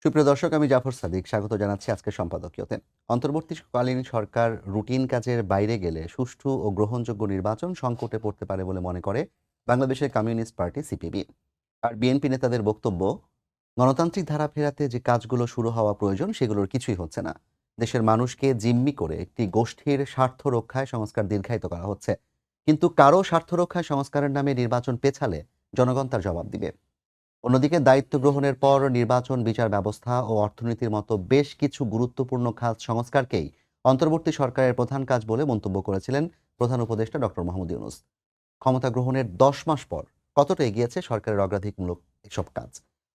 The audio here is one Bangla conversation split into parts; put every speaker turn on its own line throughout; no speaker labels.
সুপ্রিয় দর্শক, আমি জাফর সাদিক স্বাগত জানাচ্ছি আজকের সম্পাদকীয়তে। অন্তর্বর্তীকালীন সরকার রুটিন কাজের বাইরে গেলে সুষ্ঠু ও গ্রহণযোগ্য নির্বাচন সংকটে পড়তে পারে বলে মনে করে বাংলাদেশের কমিউনিস্ট পার্টি সিপিবি। আর বিএনপি নেতাদের বক্তব্য, গণতান্ত্রিক ধারা ফেরাতে যে কাজগুলো শুরু হওয়া প্রয়োজন সেগুলোর কিছুই হচ্ছে না। দেশের মানুষকে জিম্মি করে একটি গোষ্ঠীর স্বার্থ রক্ষায় সংস্কার দীর্ঘায়িত করা হচ্ছে, কিন্তু কারো স্বার্থ রক্ষায় সংস্কারের নামে নির্বাচন পেছালে জনগণ তার জবাব দিবে। অন্যদিকে দায়িত্ব গ্রহণের পর নির্বাচন, বিচার ব্যবস্থা ও অর্থনীতির মতো বেশ কিছু গুরুত্বপূর্ণ খাত সংস্কারকেই অন্তর্বর্তী সরকারের প্রধান কাজ বলে মন্তব্য করেছিলেন প্রধান উপদেষ্টা ডক্টর মোহাম্মদ ইউনূস। ক্ষমতা গ্রহণের 10 মাস পর কতটা এগিয়েছে সরকারের অগ্রাধিকারমূলক এসব কাজ?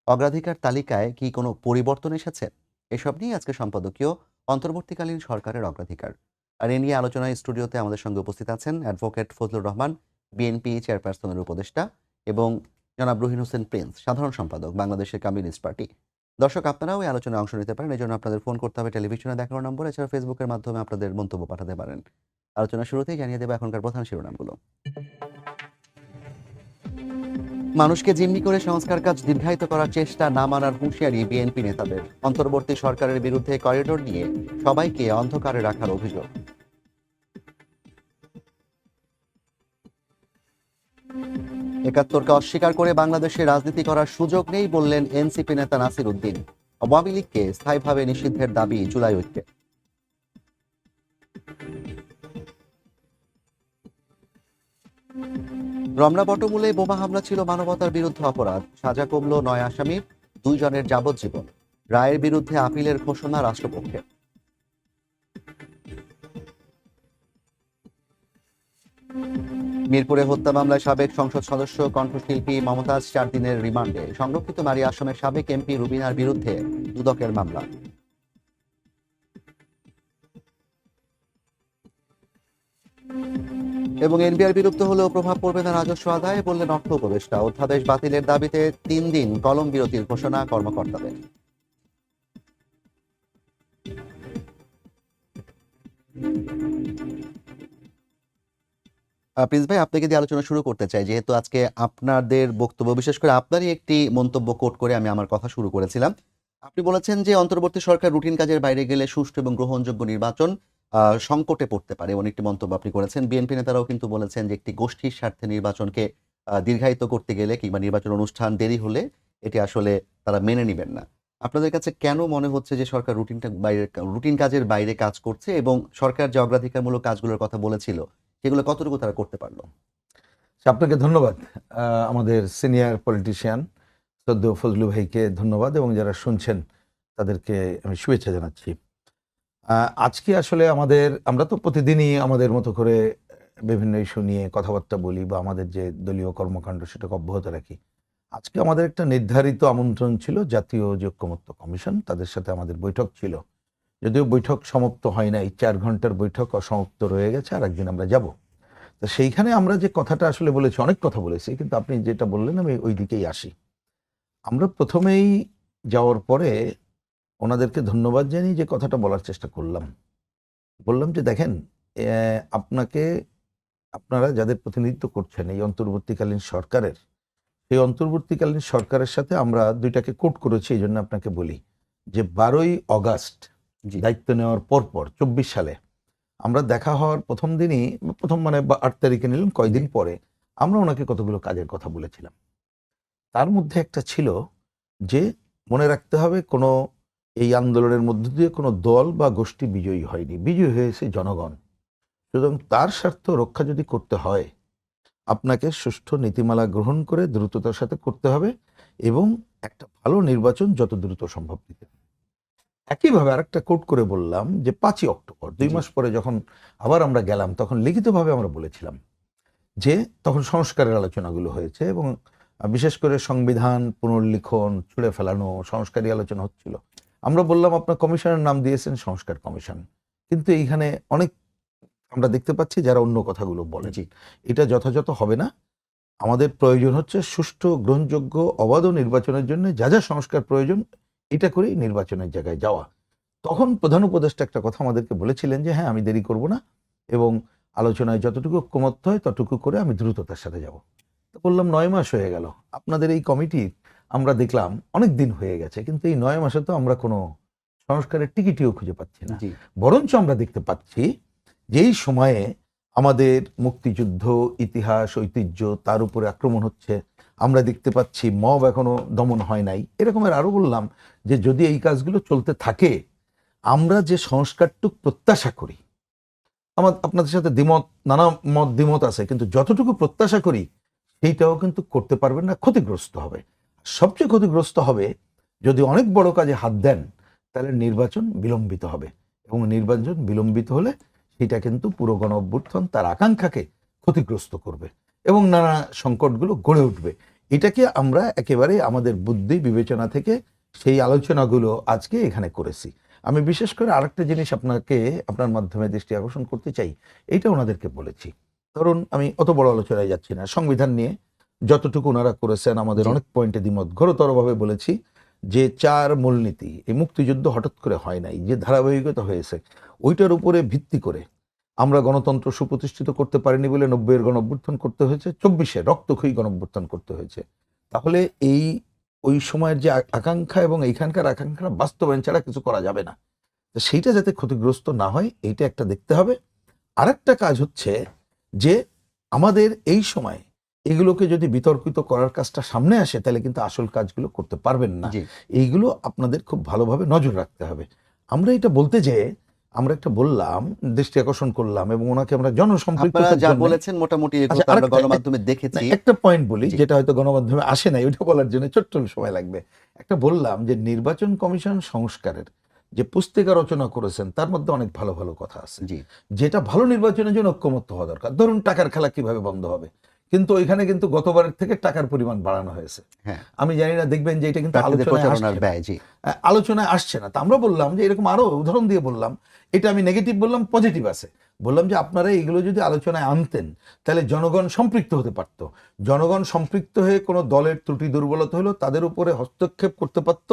অগ্রাধিকার তালিকায় কি কোনো পরিবর্তন এসেছে? এসব নিয়ে আজকে সম্পাদকীয় অন্তর্বর্তীকালীন সরকারের অগ্রাধিকার। আর এ নিয়ে আলোচনায় স্টুডিওতে আমাদের সঙ্গে উপস্থিত আছেন অ্যাডভোকেট ফজলুর রহমান, বিএনপি চেয়ারপারসনের উপদেষ্টা, এবং জনাব রুহিন হোসেন প্রিন্স, সাধারণ সম্পাদক, বাংলাদেশের কমিউনিস্ট পার্টি। দর্শক, আপনারাও এই আলোচনায় অংশ নিতে পারেন। এই জন্য আপনাদের ফোন করতে হবে টেলিভিশনে দেখানো নম্বর, এছাড়া ফেসবুকের মাধ্যমে আপনাদের মন্তব্য পাঠাতে পারেন। আলোচনা শুরুতেই জানিয়ে দেবো এখনকার প্রধান শিরোনামগুলো। মানুষকে জিম্মি করে সংস্কার কাজ দীর্ঘায়িত করার চেষ্টা না মানার হুঁশিয়ারি বিএনপি নেতাদের। অন্তর্বর্তী সরকারের বিরুদ্ধে করিডোর নিয়ে সবাইকে অন্ধকারে রাখার অভিযোগ। একাত্তরকে অস্বীকার করে বাংলাদেশে রাজনীতি করার সুযোগ নেই বললেন এনসিপি নেতা নাসির উদ্দিন। আওয়ামী লীগকে স্থায়ীভাবে নিষিদ্ধের দাবি জুলাই ঐক্যে। রমনা বটমূলে বোমা হামলা ছিল মানবতার বিরুদ্ধে অপরাধ, সাজা কমল 9 আসামির, 2 জনের যাবজ্জীবন। রায়ের বিরুদ্ধে আপিলের ঘোষণা রাষ্ট্রপক্ষের। মিরপুরে হত্যা মামলায় সাবেক সংসদ সদস্য কণ্ঠশিল্পী মমতাজ 4 দিনের রিমান্ডে। সংরক্ষিত নারী আসনের সাবেক এমপি রুবিনার বিরুদ্ধে দুদকের মামলা। এবং এনবিআর বিলুপ্ত হলেও প্রভাব পড়বে না রাজস্ব আদায়ে, বললেন অর্থ উপদেষ্টা। অধ্যাদেশ বাতিলের দাবিতে 3 দিন কলম বিরতির ঘোষণা কর্মকর্তাদের। প্রিন্স ভাই, আপনাকে দিয়ে আলোচনা শুরু করতে চাই, যেহেতু আজকে আপনাদের বক্তব্য, বিশেষ করে আপনারই একটি মন্তব্য কোট করে আমি আমার কথা শুরু করেছিলাম। আপনি বলেছেন যে অন্তর্বর্তী সরকার রুটিন কাজের বাইরে গেলে সুষ্ঠু এবং গ্রহণযোগ্য নির্বাচন সংকটে পড়তে পারে, এমন একটি মন্তব্য আপনি করেছেন। বিএনপি নেতারাও কিন্তু বলেছেন যে একটি গোষ্ঠীর স্বার্থে নির্বাচনকে দীর্ঘায়িত করতে গেলে কিংবা নির্বাচন অনুষ্ঠান দেরি হলে এটি আসলে তারা মেনে নেবেন না। আপনাদের কাছে কেন মনে হচ্ছে যে সরকার রুটিন কাজের বাইরে কাজ করছে, এবং সরকার যে অগ্রাধিকারমূলক কাজগুলোর কথা বলেছিল সেগুলো কতটুকু তারা করতে পারলো?
আপনাকে ধন্যবাদ। আমাদের সিনিয়র পলিটিশিয়ান শ্রদ্ধেয় ফজলু ভাইকে ধন্যবাদ, এবং যারা শুনছেন তাদেরকে আমি শুভেচ্ছা জানাচ্ছি। আজকে আসলে আমরা তো প্রতিদিনই আমাদের মতো করে বিভিন্ন ইস্যু নিয়ে কথাবার্তা বলি বা আমাদের যে দলীয় কর্মকাণ্ড সেটাকে অব্যাহত রাখি। আজকে আমাদের একটা নির্ধারিত আমন্ত্রণ ছিল জাতীয় ঐক্যমত্য কমিশন, তাদের সাথে আমাদের বৈঠক ছিল। যদিও বৈঠক সমাপ্ত হয় নাই, 4 ঘন্টার বৈঠক অসমাপ্ত রয়ে গেছে, আর একদিন আমরা যাব। তো সেইখানে আমরা যে কথাটা আসলে বলেছি, অনেক কথা বলেছি, কিন্তু আপনি যেটা বললেন আমি ওই দিকেই আসি। আমরা প্রথমেই যাওয়ার পরে ওনাদেরকে ধন্যবাদ জানিয়ে যে কথাটা বলার চেষ্টা বললাম যে দেখেন, আপনারা যাদের প্রতিনিধিত্ব করছেন এই অন্তর্বর্তীকালীন সরকারের, সেই অন্তর্বর্তীকালীন সরকারের সাথে আমরা দুইটাকে কোট করেছি। এই জন্য আপনাকে বলি যে 12ই অগাস্ট দায়িত্ব নেওয়ার পর 24 সালে আমরা দেখা হওয়ার প্রথম দিনই, প্রথম মানে 8 তারিখে নিলাম, কয়েকদিন পরে আমরা ওনাকে কতগুলো কাজের কথা বলেছিলাম। তার মধ্যে একটা ছিল যে মনে রাখতে হবে কোনো এই আন্দোলনের মধ্য দিয়ে কোনো দল বা গোষ্ঠী বিজয়ী হয়নি, বিজয়ী হয়েছে জনগণ। সুতরাং তার স্বার্থ রক্ষা যদি করতে হয় আপনাকে সুষ্ঠু নীতিমালা গ্রহণ করে দ্রুততার সাথে করতে হবে, এবং একটা ভালো নির্বাচন যত দ্রুত সম্ভব দিতে। একইভাবে আরেকটা কোট করে বললাম যে 5ই অক্টোবর 2 মাস পরে যখন আবার আমরা গেলাম, তখন লিখিতভাবে আমরা বলেছিলাম যে তখন সংস্কারের আলোচনাগুলো হয়েছে, এবং বিশেষ করে সংবিধান পুনর্লিখন, ছুঁড়ে ফেলানো, সংস্কারী আলোচনা হচ্ছিল। আমরা বললাম আপনার কমিশনের নাম দিয়েছেন সংস্কার কমিশন, কিন্তু এইখানে অনেক আমরা দেখতে পাচ্ছি যারা অন্য কথাগুলো বলে। এটা যথাযথ হবে না। আমাদের প্রয়োজন হচ্ছে সুষ্ঠু, গ্রহণযোগ্য, অবাধ নির্বাচনের জন্য যা যা সংস্কার প্রয়োজন এটা করেই নির্বাচনের জায়গায় যাওয়া। তখন প্রধান উপদেষ্টা একটা কথা আমাদেরকে বলেছিলেন যে হ্যাঁ, আমি দেরি করব না, এবং আলোচনায় যতটুকু ঐক্যমত্য হয় ততটুকু করে আমি দ্রুততার সাথে যাব। তো বললাম 9 মাস হয়ে গেল, আপনাদের এই কমিটি আমরা দেখলাম অনেক দিন হয়ে গেছে, কিন্তু এই 9 মাসে তো আমরা কোনো সংস্কারের টিকিটিও খুঁজে পাচ্ছি না।
জি
বরঞ্চ আমরা দেখতে পাচ্ছি যেই সময়ে আমাদের মুক্তিযুদ্ধ ইতিহাস ঐতিহ্য তার উপরে আক্রমণ হচ্ছে, আমরা দেখতে পাচ্ছি মব এখনো দমন হয় নাই, এরকমের আরো বললাম যে যদি এই কাজগুলো চলতে থাকে, আমরা যে সংস্কারটুক প্রত্যাশা করি, আপনাদের সাথে দ্বিমত, নানা মত দ্বিমত আছে, কিন্তু যতটুকু প্রত্যাশা করি সেইটাও কিন্তু করতে পারবেন না, ক্ষতিগ্রস্ত হবে। সবচেয়ে ক্ষতিগ্রস্ত হবে যদি অনেক বড় কাজে হাত দেন, তাহলে নির্বাচন বিলম্বিত হবে, এবং নির্বাচন বিলম্বিত হলে সেটা কিন্তু পুরো গণ অভ্যুত্থান তার আকাঙ্ক্ষাকে ক্ষতিগ্রস্ত করবে এবং নানা সংকটগুলো গড়ে উঠবে। এটাকে আমরা একেবারে আমাদের বুদ্ধি বিবেচনা থেকে সেই আলোচনাগুলো আজকে এখানে করেছি। আমি বিশেষ করে আরেকটা জিনিস আপনার মাধ্যমে দৃষ্টি আকর্ষণ করতে চাই, এইটা ওনাদেরকে বলেছি। ধরুন আমি অত বড় আলোচনায় যাচ্ছি না, সংবিধান নিয়ে যতটুকু ওনারা করেছেন আমাদের
জি।
অনেক পয়েন্টে দ্বিমত, ঘোরতরভাবে বলেছি যে 4 মূলনীতি, এই মুক্তিযুদ্ধ হঠাৎ করে হয় নাই, যে ধারাবাহিকতা হয়েছে ওইটার উপরে ভিত্তি করে আমরা গণতন্ত্র সুপ্রতিষ্ঠিত করতে পারিনি বলে 90-এর গণঅভ্যুত্থান করতে হয়েছে, 24-এ রক্তক্ষয়ী গণঅভ্যুত্থান করতে হয়েছে। তাহলে ওই সময়ের যে আকাঙ্ক্ষা এবং এইখানকার আকাঙ্ক্ষা বাস্তবায়ন ছাড়া কিছু করা যাবে না। তো সেইটা যাতে ক্ষতিগ্রস্ত না হয় এইটা একটা দেখতে হবে। আরেকটা কাজ হচ্ছে যে আমাদের এই সময় এগুলোকে যদি বিতর্কিত করার কাজটা সামনে আসে, তাহলে কিন্তু আসল কাজগুলো করতে পারবেন না।
জি
এইগুলো আপনাদের খুব ভালোভাবে নজর রাখতে হবে। আমরা এটা বলতে যেয়ে আমরা একটা বললাম, দৃষ্টি আকর্ষণ করলাম, এবং ওনাকে আমরা
আপনারা
জনসম্পৃক্ততার
যা
জন্য
বলেছেন মোটামুটি এগুলো
আচ্ছা
তো আমরা
আরেকটা
গণমাধ্যমে দেখেছি।
একটা পয়েন্ট বলি,
জি
যেটা হয়তো গণমাধ্যমে আসে নাই, ওইটা বলার জন্য ছোট্ট সময় লাগবে। একটা বললাম যে নির্বাচন কমিশন সংস্কারের যে পুস্তিকা রচনা করেছেন তার মধ্যে অনেক ভালো ভালো কথা আছে,
জি
যেটা ভালো নির্বাচনের জন্য ঐক্যমত্য হওয়া দরকার। ধরুন টাকার খেলা কিভাবে বন্ধ হবে, কিন্তু ওইখানে কিন্তু গতবারের থেকে টাকার পরিমাণ বাড়ানো হয়েছে।
হ্যাঁ,
আমি জানি না, দেখবেন যে এটা কিন্তু
প্রার্থীদের
আলোচনায়
প্রচারণার
আসছে না।
ব্যয়। জি
আলোচনায় আসছে না। তা আমরা বললাম যে এরকম আরো উদাহরণ দিয়ে বললাম, এটা আমি নেগেটিভ বললাম, পজিটিভ আছে। বললাম যে আপনারা এগুলো যদি আলোচনায় আনতেন, তাহলে জনগণ সম্পৃক্ত হতে পারত। জনগণ সম্পৃক্ত হয়ে কোনো দলের ত্রুটি দুর্বলতা হলো তাদের উপরে হস্তক্ষেপ করতে পারত,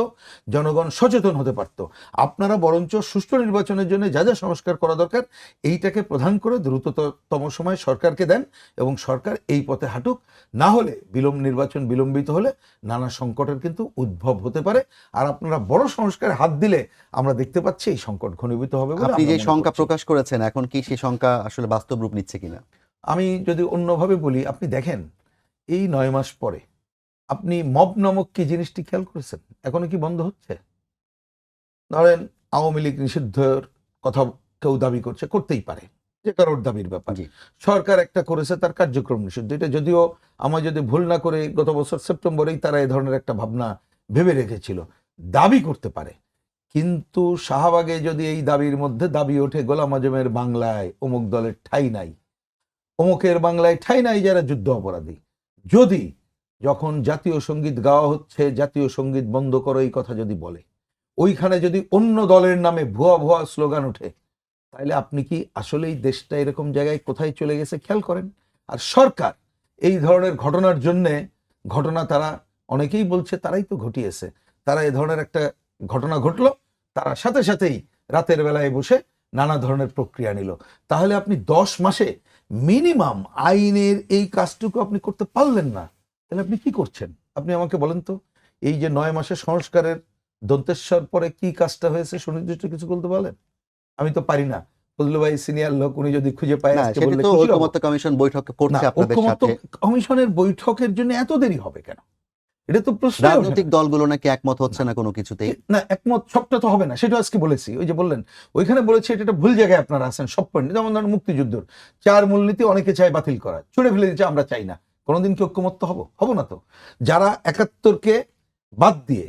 জনগণ সচেতন হতে পারত। আপনারা বরঞ্চ সুষ্ঠু নির্বাচনের জন্য যা যা সংস্কার করা দরকার এইটাকে প্রধান করে দ্রুততম সময় সরকারকে দেন, এবং সরকার এই পথে হাঁটুক। না হলে নির্বাচন বিলম্বিত হলে নানা সংকটের কিন্তু উদ্ভব হতে পারে। আর আপনারা বড় সংস্কারে হাত দিলে আমরা দেখতে পাচ্ছি এই সংকট ঘনীভূত হবে বলে
আপনি
আমরা
যে
মনে
শঙ্কা
করছি।
প্রকাশ করেছেন এখন কি সেই শঙ্কা আসলে বাস্তব রূপ নিচ্ছে কিনা?
আমি যদি অন্যভাবে বলি, আপনি দেখেন এই 9 মাস পরে আপনি মব নামক কি জিনিসটি খেয়াল করেছেন? এখনো কি বন্ধ হচ্ছে? ধরেন আওয়ামী লীগ নিষিদ্ধের কথা কেউ দাবি করছে, করতেই পারে, যে কারোর দাবির ব্যাপার।
জি
সরকার একটা করেছে তার কার্যক্রম নিষিদ্ধ, এটা যদিও আমার যদি ভুল না করে গত বছর সেপ্টেম্বরেই তারা এই ধরনের একটা ভাবনা ভেবে রেখেছিল, দাবি করতে পারে। কিন্তু শাহবাগে যদি এই দাবির মধ্যে দাবি ওঠে গোলাম আজমের বাংলায় অমুক দলের ঠাঁই নাই, অমুকের বাংলায় ঠাঁই নাই যারা যুদ্ধ অপরাধী, যদি যখন জাতীয় সঙ্গীত গাওয়া হচ্ছে জাতীয় সঙ্গীত বন্ধ করো এই কথা যদি বলে, ওইখানে যদি অন্য দলের নামে ভুয়া ভুয়া স্লোগান ওঠে, তাহলে আপনি কি আসলেই দেশটা এরকম জায়গায় কোথায় চলে গেছে খেয়াল করেন। আর সরকার এই ধরনের ঘটনার জন্যে, ঘটনা তারা অনেকেই বলছে তারাই তো ঘটিয়েছে, তারা এই ধরনের একটা ঘটনা ঘটলো, তারা সাথে সাথেই রাতের বেলায় বসে নানা ধরনের প্রক্রিয়া নিল। তাহলে আপনি 10 মাসে মিনিমাম আইনের এই কাজটুকু আপনি করতে পারলেন না, তাহলে আপনি কি করছেন? আপনি আমাকে বলেন তো, এই যে 9 মাসে সংস্কারের দন্তেশ্বর পরে কি কাজটা হয়েছে সুনির্দিষ্ট কিছু বলতে বলেন? আমি তো পারি না। ফজলু ভাই সিনিয়র লোক, উনি যদি খুঁজে পায়
না,
আজকে
সেটা
বললে
তো
খুশি হব।
ঐকমত্য কমিশন বৈঠক
না,
করছে আপনাদের
ঐকমত্য
সাথে।
কমিশনের বৈঠকের জন্য এত দেরি হবে কেন? এটা তো প্রশ্নই ওঠে না।
রাজনৈতিক দলগুলো নাকি একমত হচ্ছে না কোনো কিছুতেই।
না, একমত সবটা তো হবে না, সেটা আজকে বলেছি। ওই যে বললেন ওইখানে বলেছি এটা একটা ভুল জায়গায় আপনারা আছেন সব পয়েন্ট। যেমন ধরেন মুক্তিযুদ্ধর 4 মূলনীতি অনেকে চায় বাতিল করা, ছুড়ে ফেলে দিচ্ছে, আমরা চাই না। কোনোদিন কি ঐক্যমত্য হব না তো? যারা 71-কে বাদ দিয়ে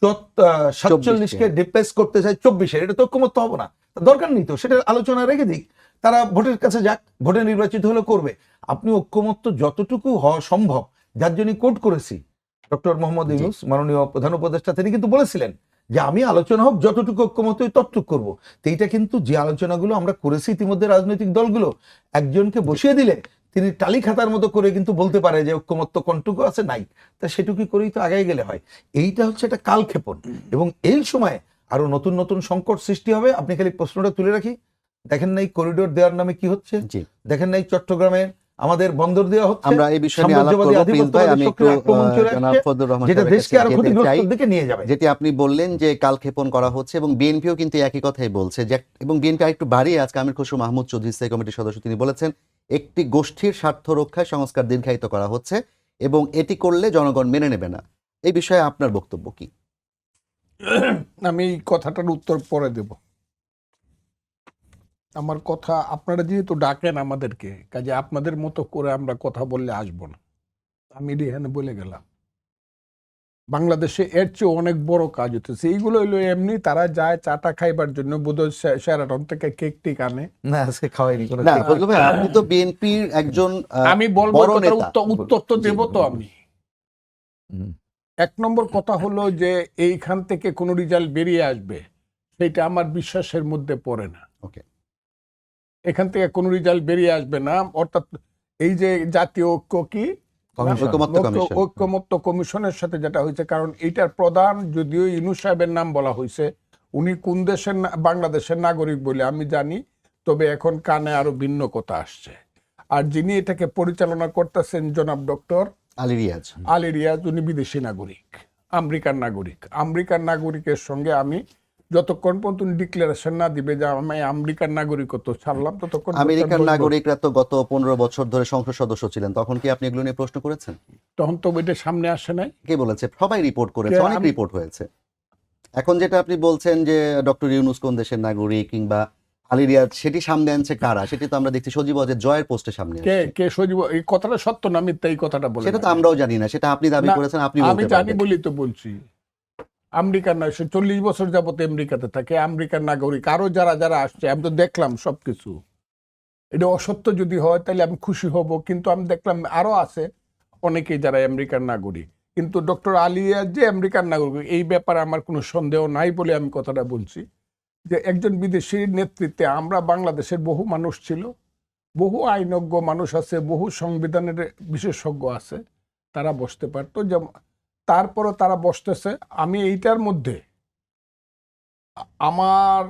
47-কে রিপ্লেস করতে চায় 24-এর, এটা তো ঐক্যমত্য হবো না। দরকার নেই তো, সেটা আলোচনা রেখে দিক, তারা ভোটের কাছে যাক, ভোটে নির্বাচিত হলে করবে। আপনি ঐক্যমত্য যতটুকু হওয়া সম্ভব, যার জন্য কোট করেছি ডক্টর মোহাম্মদ ইউনূস মাননীয় প্রধান উপদেষ্টা, তিনি কিন্তু বলেছিলেন যে আমি আলোচনা হোক, যতটুকু ঐক্যমত ততটুকু করবো। তো এইটা কিন্তু যে আলোচনাগুলো আমরা করেছি ইতিমধ্যে রাজনৈতিক দলগুলো একজনকে বসিয়ে দিলে তিনি টালি খাতার মতো করে কিন্তু বলতে পারে যে ঐক্যমত্য কোনটুকু আছে নাই, তা সেটুকু করেই তো আগায় গেলে হয়। এইটা হচ্ছে একটা কালক্ষেপণ, এবং এই সময় আরো নতুন নতুন সংকট সৃষ্টি হবে। আপনি খালি প্রশ্নটা তুলে রাখি, দেখেন নাই করিডোর দেওয়ার নামে কি হচ্ছে,
জি,
দেখেন নাই চট্টগ্রামে আমাদের বন্দর দেওয়া হচ্ছে,
আমরা এই বিষয় নিয়ে আলাপ করব। প্রিন্স ভাই, আমি একটু
আক্রমণ চলে
জনাব
আসছে,
ফজলুর রহমান
যেটা
সাহেবের
দেশকে
কাছে
আরো
যেতে
ক্ষতিগ্রস্ত
চাই।
দিকে নিয়ে যাবে।
যেটি আপনি বললেন যে কালক্ষেপণ করা হচ্ছে, এবং বিএনপিও কিন্তু একই কথাই বলছে যে, এবং বিএনপি আরেকটু বাড়িয়ে আজকে আমির খসরু মাহমুদ চৌধুরী স্থায়ী কমিটির সদস্য তিনি বলেছেন একটি গোষ্ঠীর স্বার্থ রক্ষায় সংস্কার দীর্ঘায়িত করা হচ্ছে এবং এটি করলে জনগণ মেনে নেবে না। এই বিষয়ে আপনার বক্তব্য কি?
আমি এই কথাটার উত্তর পরে দেব। আমার কথা, আপনারা যেহেতু ডাকেন আমাদেরকে, কাজে আপনাদের মতো করে আমরা কথা বললে আসবো না। আমি রিহানে বলে গেলাম, বাংলাদেশে এর চেয়ে অনেক বড় কাজ হতেছে। এইগুলো হইলো এমনি তারা যায় চাটা খাইবার জন্য, বোধহয় শেরাটন থেকে কেক টিক আনে।
না, আজকে খাওয়াইনি কোনো
না
কেক।
ফজলু ভাই, আপনি তো বিএনপির একজন
আমি বলবো
বড়
কথার
নেতা।
উত্তর তো
জি,
দেব তো আমি।
হুম।
এক নম্বর কথা হলো যে এইখান থেকে কোনো রেজাল্ট বেরিয়ে আসবে সেটা আমার বিশ্বাসের মধ্যে পড়ে না।
ওকে,
এখান থেকে কোনো রেজাল্ট বেরিয়ে আসবে না, অর্থাৎ এই যে জাতীয় ঐক্য কি
কমিশন।
ঐকমত্য কমিশন।
ঐক্যমত্য কমিশনের সাথে যেটা হয়েছে, কারণ এইটার প্রধান যদিও ইউনূস সাহেবের নাম বলা হয়েছে, উনি কোন দেশের বাংলাদেশের নাগরিক বলে আমি জানি, তবে এখন কানে আরো ভিন্ন কথা আসছে। আর যিনি এটাকে পরিচালনা করতেছেন জনাব ডক্টর
আলী রিয়াজ।
আলী রিয়াজ, উনি বিদেশি নাগরিক, আমেরিকান নাগরিক। আমেরিকান নাগরিকের সঙ্গে আমি যতক্ষণ পর্যন্ত ডিক্লারেশন না দিবে যে আমি আমেরিকান নাগরিকত্ব ছাড়লাম, ততক্ষণ
আমেরিকান নাগরিকরা তো গত 15 বছর ধরে সংসদ সদস্য ছিলেন, তখন কি আপনি এগুলো নিয়ে প্রশ্ন করেছেন?
তখন তো এটা সামনে আসে নাই।
কে বলেছে? সবাই রিপোর্ট করেছে,
কে?
অনেক রিপোর্ট হয়েছে। এখন যেটা আপনি বলছেন যে ডক্টর ইউনূস কোন দেশের নাগরিক কিংবা আলী রিয়াজ, সেটি সামনে আনছে কারা? সেটি তো আমরা দেখছি সজীব ওয়াজেদ জয়ের পোস্টে সামনে
কে
আসছে।
কে সজীব, এই কথাটা সত্য না মিথ্যা এই কথাটা বলে
সেটা তো আমরাও জানি না, সেটা আপনি দাবি
না,
করেছেন, আপনি
আমি
বলতে
জানি
পারবেন।
বলি তো বলছি। আমেরিকান না, সে 40 বছর যাবত আমেরিকাতে থাকে, আমেরিকান নাগরিক। আরো যারা যারা আসছে আমি তো দেখলাম সবকিছু। এটা অসত্য যদি হয় তাহলে আমি খুশি হব, কিন্তু আমি দেখলাম আরো আছে অনেকেই যারা আমেরিকান নাগরিক। কিন্তু ডক্টর আলিয়া যে আমেরিকান নাগরিক, এই ব্যাপারে আমার কোনো সন্দেহ নাই বলে আমি কথাটা বলছি। যে একজন বিদেশির নেতৃত্বে আমরা বাংলাদেশের বহু মানুষ ছিল, বহু আইনজ্ঞ মানুষ আছে, বহু সংবিধানের বিশেষজ্ঞ আছে, তারা বসতে পারতো। যেমন তারপরও তারা বসতেছে। আমি এইটার মধ্যে আমার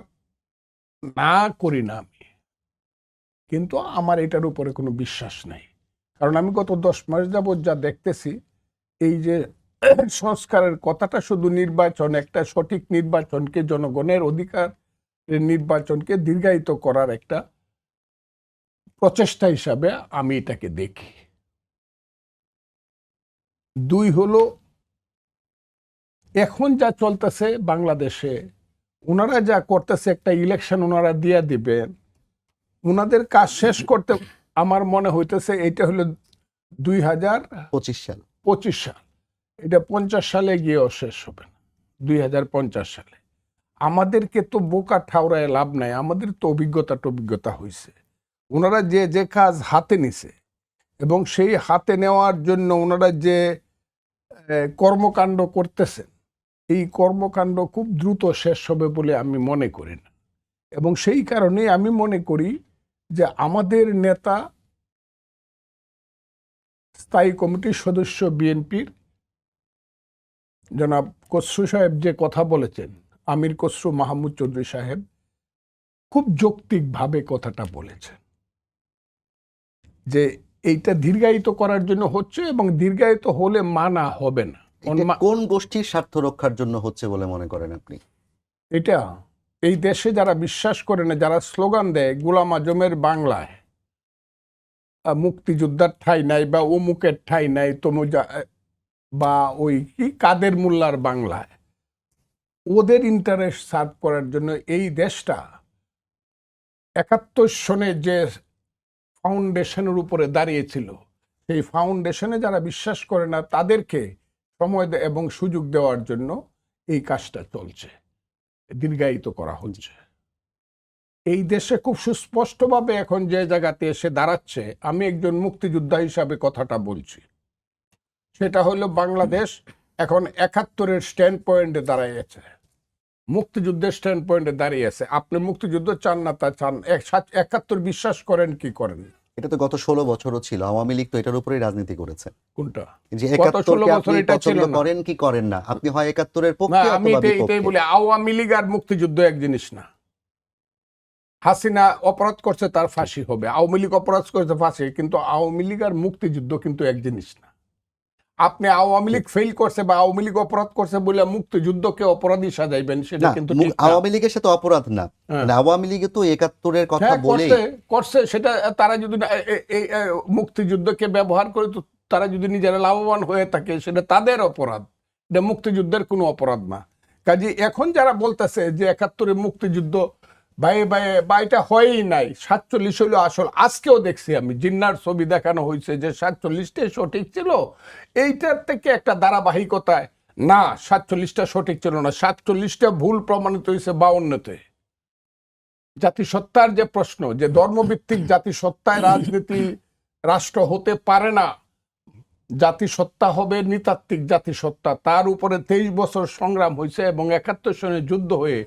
না করি না আমি, কিন্তু আমার এটার উপরে কোনো বিশ্বাস নাই। কারণ আমি গত 10 মাস যাবৎ যা দেখতেছি, এই যে সংস্কারের কথাটা শুধু নির্বাচন, একটা সঠিক নির্বাচনকে, জনগণের অধিকার নির্বাচনকে দীর্ঘায়িত করার একটা প্রচেষ্টা হিসাবে আমি এটাকে দেখি। 2 হলো, এখন যা চলতেছে বাংলাদেশে, ওনারা যা করতেছে, একটা ইলেকশন ওনারা দিয়ে দিবেন, ওনাদের কাজ শেষ করতে আমার মনে হইতেছে এটা হলো
25 সাল।
2025 সাল। এটা 50 সালে গিয়েও শেষ হবে না, 2050 সালে। আমাদেরকে তো বোকা ঠাউরায় লাভ নাই, আমাদের তো অভিজ্ঞতা হয়েছে। ওনারা যে যে কাজ হাতে নিছে এবং সেই হাতে নেওয়ার জন্য ওনারা যে কর্মকাণ্ড করতেছেন, এই কর্মকাণ্ড খুব দ্রুত শেষ হবে বলে আমি মনে করি না। এবং সেই কারণে আমি মনে করি যে আমাদের নেতা, স্থায়ী কমিটির সদস্য বিএনপির জনাব খসরু সাহেব যে কথা বলেছেন, আমির খসরু মাহমুদ চৌধুরী সাহেব খুব যৌক্তিকভাবে কথাটা বলেছেন যে এইটা দীর্ঘায়িত করার জন্য হচ্ছে, এবং দীর্ঘায়িত হলে মানা হবে না।
এটা কোন গোষ্ঠীর স্বার্থ রক্ষার জন্য হচ্ছে বলে মনে করেন আপনি?
এটা এই দেশে যারা বিশ্বাস করে না, যারা স্লোগান দেয় গোলাম আজমের বাংলায় মুক্তিযোদ্ধার ঠাঁই নাই, বা অমুকের ঠাঁই নাই, বা ওই কি কাদের মোল্লার বাংলায়, ওদের ইন্টারেস্ট সার্ভ করার জন্য এই দেশটা 71 সনে যে ফাউন্ডেশনের উপরে দাঁড়িয়েছিল, সেই ফাউন্ডেশনে যারা বিশ্বাস করে না তাদেরকে সময় এবং সুযোগ দেওয়ার জন্য এই কাজটা চলছে, দীর্ঘায়িত করা হচ্ছে। এই দেশে খুব সুস্পষ্টভাবে এখন যে জায়গাতে এসে দাঁড়াচ্ছে, আমি একজন মুক্তিযোদ্ধা হিসাবে কথাটা বলছি, সেটা হলো বাংলাদেশ এখন 71-এর স্ট্যান্ড পয়েন্টে দাঁড়িয়েছে, মুক্তিযুদ্ধের স্ট্যান্ড পয়েন্টে দাঁড়িয়েছে। আপনি মুক্তিযুদ্ধ চান না তা চান, 71 বিশ্বাস করেন কি করেন?
এটা তো গত 16 বছরও ছিল, আওয়ামী লীগ তো এটার উপরেই রাজনীতি করেছে।
কোনটা?
যে
গত 16
71 কে
বছর
আপনি
এটা ছিল
পছন্দ
না।
করেন কি করেন না, আপনি হয় 71-এর
না,
পক্ষে
আমি
অথবা
এটাই
বিপক্ষে।
বলি, আওয়ামী লীগ আর মুক্তিযুদ্ধ এক জিনিস না। হাসিনা অপরাধ করছে তার ফাঁসি হবে, আওয়ামী লীগ অপরাধ করছে ফাঁসি, কিন্তু আওয়ামী লীগ আর মুক্তিযুদ্ধ কিন্তু এক জিনিস না। আপনি আওয়ামী লীগ ফেল করছে বা আওয়ামী লীগ অপরাধ করছে বলে মুক্তিযুদ্ধকে অপরাধী সাজাইবেন, সেটা
না,
কিন্তু ঠিক না।
আওয়ামী লীগের সাথে অপরাধ না,
হ্যাঁ।
মানে আওয়ামী লীগে তো ৭১-এর কথা
হ্যাঁ,
বলেই
করছে সেটা তারা যদি না এই মুক্তিযুদ্ধকে ব্যবহার করে, তো তারা যদি নিজেরা লাভবান হয়ে থাকে সেটা তাদের অপরাধ, এটা মুক্তিযুদ্ধের কোনো অপরাধ না। কাজে এখন যারা বলতেছে যে ৭১-এর মুক্তিযুদ্ধ বা এটা হয়ই নাই, ৪৭ হইলো আসল। আজকেও দেখছি আমি জিন্নার ছবি দেখানো হয়েছে যে ৪৭টাই সঠিক ছিল, এইটার থেকে একটা ধারাবাহিকতায় না ৪৭টা সঠিক ছিল না, ৪৭টা ভুল প্রমাণিত হয়েছে ৫২-তে। জাতিসত্তার যে প্রশ্ন, যে ধর্মভিত্তিক জাতিসত্তায় রাজনীতি রাষ্ট্র হতে পারে না, জাতিসত্তা হবে নৃতাত্ত্বিক জাতিসত্তা, তার উপরে ২৩ বছর সংগ্রাম হয়েছে এবং ৭১ সনে যুদ্ধ হয়ে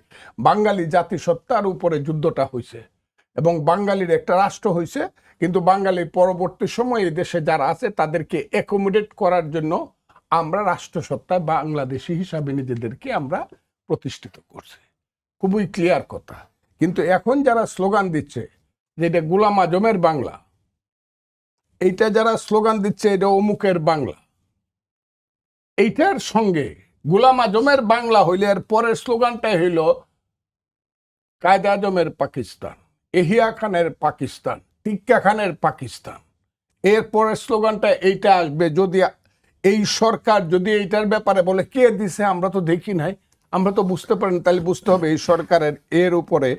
বাঙালি জাতিসত্তার উপরে যুদ্ধটা হয়েছে এবং বাঙালির একটা রাষ্ট্র হয়েছে। কিন্তু বাঙালির পরবর্তী সময়ে দেশে যারা আছে তাদেরকে অ্যাকোমোডেট করার জন্য আমরা রাষ্ট্রসত্তায় বাংলাদেশি হিসাবে নিজেদেরকে আমরা প্রতিষ্ঠিত করছি, খুবই ক্লিয়ার কথা। কিন্তু এখন যারা স্লোগান দিচ্ছে যে এটা গোলাম আজমের বাংলা, এইটা যারা স্লোগান দিচ্ছে এটা অমুকের বাংলা, এইটার সঙ্গে গোলাম আজমের বাংলা হইলে এর পরের স্লোগানটাই হইল কায়েদ আজমের পাকিস্তান, এহিয়া খানের পাকিস্তান, টিক্কা খানের পাকিস্তান। এরপরের স্লোগানটা এইটা আসবে যদি এই সরকার যদি এইটার ব্যাপারে বলে কে দিছে আমরা তো দেখি নাই, আমরা তো বুঝতে পারি না, তাহলে বুঝতে হবে এই সরকারের এর উপরে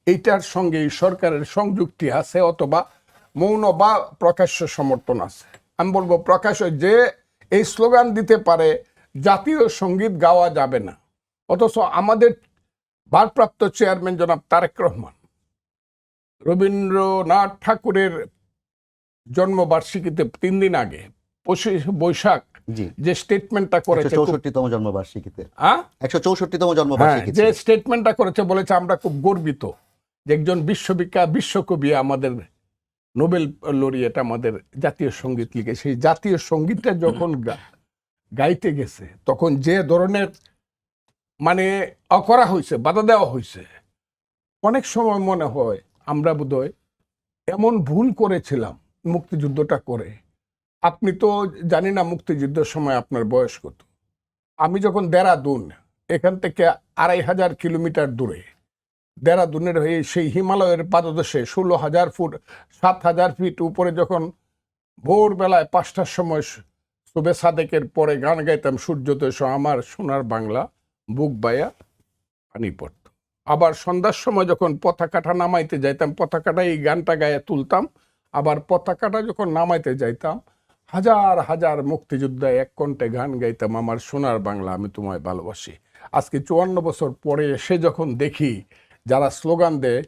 এইটার সঙ্গে এই সরকারের সংযুক্তি আছে অথবা মৌন বা প্রকাশ্য সমর্থন আছে। আমি বলবো প্রকাশ্য, যে এই স্লোগান দিতে পারে জাতীয় সঙ্গীত গাওয়া যাবে না, অথচ আমাদের ভারপ্রাপ্ত চেয়ারম্যান জনাব তারেক রহমান রবীন্দ্রনাথ ঠাকুরের জন্মবার্ষিকীতে ৩ দিন আগে ২৫ বৈশাখ
জি
যে স্টেটমেন্টটা করেছে,
১৬৪তম জন্মবার্ষিকীতে,
হ্যাঁ
১৬৪তম
হ্যাঁ,
জন্মবার্ষিকী
যে
ছিল।
স্টেটমেন্টটা করেছে বলেছে আমরা খুব গর্বিত যে একজন বিশ্বকবি আমাদের নোবেল লরিয়েট আমাদের জাতীয় সঙ্গীত লিখে, সেই জাতীয় সঙ্গীতটা যখন গাইতে গেছে তখন যে ধরনের মানে অকরা হয়েছে, বাধা দেওয়া হয়েছে, অনেক সময় মনে হয় আমরা বোধহয় এমন ভুল করেছিলাম মুক্তিযুদ্ধটা করে। আপনি তো জানি না মুক্তিযুদ্ধের সময় আপনার বয়স কত। আমি যখন দেরাদুন, এখান থেকে ২৫০০ কিলোমিটার দূরে দেরাদুনের হয়ে সেই হিমালয়ের পাদদেশে ১৬,০০০ ফুট ৭,০০০ ফিট উপরে যখন ভোরবেলায় ৫টার সময় শুভে সাদেকের পরে গান গাইতাম সূর্যোদয় সহ আমার সোনার বাংলা বুক বায়া পানি পড়ত। আবার সন্ধ্যার সময় যখন পতাকাটা নামাইতে যাইতাম, পতাকাটা এই গানটা গায়ে তুলতাম, আবার পতাকাটা যখন নামাইতে যাইতাম হাজার হাজার মুক্তিযোদ্ধা এক কণ্ঠে গান গাইতাম আমার সোনার বাংলা আমি তোমায় ভালোবাসি। আজকে ৫৪ বছর পরে এসে যখন দেখি যারা স্লোগান দেয়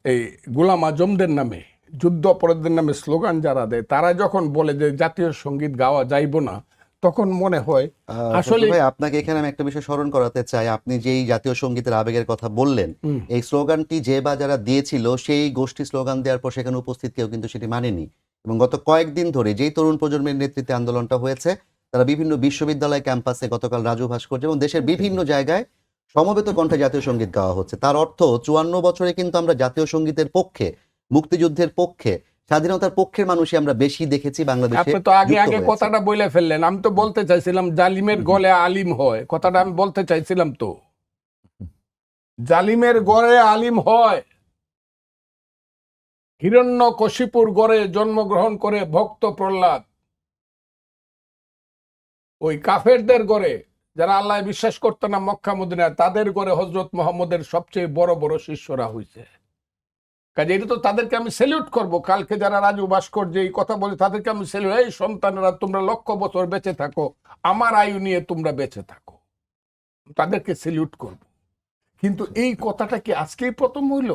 এই গোলাম আজমদের নামে, যুদ্ধ অপরাধীদের নামে স্লোগান যারা দেয়, তারা যখন বলে যে জাতীয় সঙ্গীত গাওয়া যাইব না, তখন মনে হয় আসলে
ভাই আপনাকে এখানে আমি একটা বিষয় স্মরণ করাতে চাই। আপনি যেই জাতীয় সঙ্গীতের আবেগের কথা বললেন, এই স্লোগানটি যে বা যারা দিয়েছিল সেই গোষ্ঠী স্লোগান দেওয়ার পর সেখানে উপস্থিত কেউ কিন্তু সেটি মানেনি। এবং গত কয়েকদিন ধরে যেই তরুণ প্রজন্মের নেতৃত্বে আন্দোলনটা হয়েছে, তারা বিভিন্ন বিশ্ববিদ্যালয় ক্যাম্পাসে গতকাল রাজু ভাস্কর্য এবং দেশের বিভিন্ন জায়গায় সমবেত কণ্ঠে জাতীয় সঙ্গীত গাওয়া হচ্ছে। তার অর্থ ৫৪ বছরে কিন্তু আমরা জাতীয় সঙ্গীতের পক্ষে, মুক্তিযুদ্ধের পক্ষে, স্বাধীনতার পক্ষের মানুষই আমরা বেশি দেখেছি বাংলাদেশে।
আপনি তো আগে কথাটা বলে ফেললেন। আমি তো বলতে চাইছিলাম জালিমের গলে আলিম হয়, কথাটা আমি বলতে চাইছিলাম। তো জালিমের গড়ে আলিম হয়। হিরণ্যকশিপুর গড়ে জন্মগ্রহণ করে ভক্ত প্রহ্লাদ, ওই কাফেরদের গড়ে যারা আল্লাহ বিশ্বাস করতো না মক্কা মদিনায়, তাদের গড়ে হযরত মুহাম্মদের সবচেয়ে বড় বড় শিষ্যরা হয়েছে। কাজে এটা তো তাদেরকে আমি স্যালিউট করব। কালকে যারা রাজু ভাস্কর্য এই কথা বলে তাদেরকে আমি স্যালিউট, এই সন্তানেরা তোমরা লক্ষ বছর বেঁচে থাকো, আমার আয়ু নিয়ে তোমরা বেঁচে থাকো, তাদেরকে স্যালিউট করব। কিন্তু এই কথাটা কি আজকেই প্রথম হইল,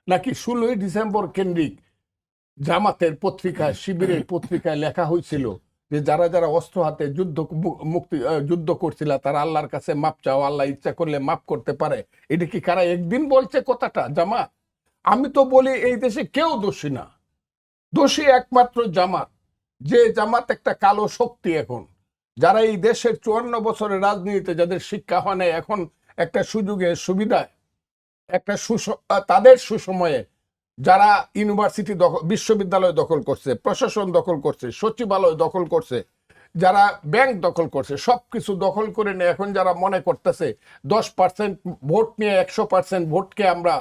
নাকি ১৬ই ডিসেম্বর কেন্দ্রিক জামাতের পত্রিকায়, শিবিরের পত্রিকায় লেখা হয়েছিল যে যারা যারা অস্ত্র হাতে যুদ্ধ করছিল তারা আল্লাহর কাছে মাপ চাও, আল্লাহ ইচ্ছা করলে মাপ করতে পারে? এটা কি কারা একদিন বলছে কথাটা? জামাত? আমি তো বলি এই দেশে কেউ দোষী না, দোষী একমাত্র জামাত। যে জামাত একটা কালো শক্তি। এখন যারা এই দেশের ৫৪ বছরের রাজনীতিতে যাদের শিক্ষা হয় না, এখন একটা সুযোগে সুবিধায় একটা তাদের সুসময়ে যারা ইউনিভার্সিটি দখল, বিশ্ববিদ্যালয় দখল করছে, প্রশাসন দখল করছে, সচিবালয় দখল করছে, যারা ব্যাংক দখল করছে, সবকিছু দখল করে নিয়ে এখন যারা মনে করতেছে 10% ভোট নিয়ে 100% ভোটকে আমরা